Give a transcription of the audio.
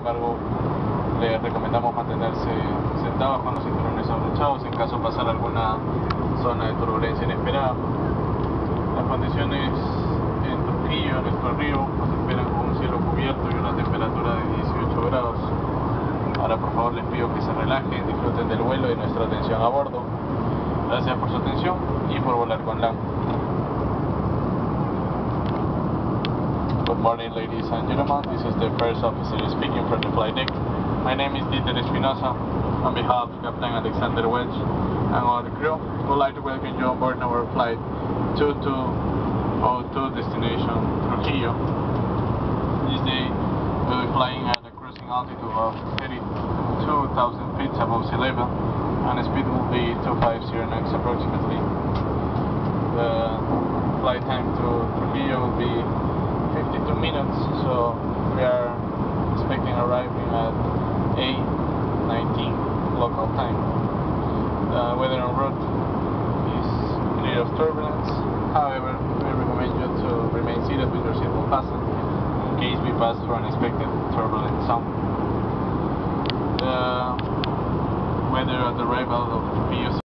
embargo les recomendamos mantenerse sentados con los cinturones abrochados en caso de pasar alguna zona de turbulencia inesperada. Las condiciones en Trujillo, en nuestro río, nos esperan con un cielo cubierto y una temperatura de 18 grados. Ahora por favor les pido que se relajen, disfruten del vuelo y nuestra atención a bordo. Gracias por su atención y por volar con LAN. Good morning, ladies and gentlemen. This is the first officer speaking from the flight deck. My name is Dieter Espinosa. On behalf of Captain Alexander Welch and all the crew, we would like to welcome you on board our flight 2202 destination Trujillo. This day we will be flying at a cruising altitude of 32,000 feet above sea level, and the speed will be 250 knots approximately. The flight time to Trujillo will be 52 minutes, so we are expecting arriving at 8:19 local time. The weather en route is clear of turbulence. However, we recommend you to remain seated with your seatbelt fastened in case we pass through unexpected turbulent zone. The weather at the arrival of Trujillo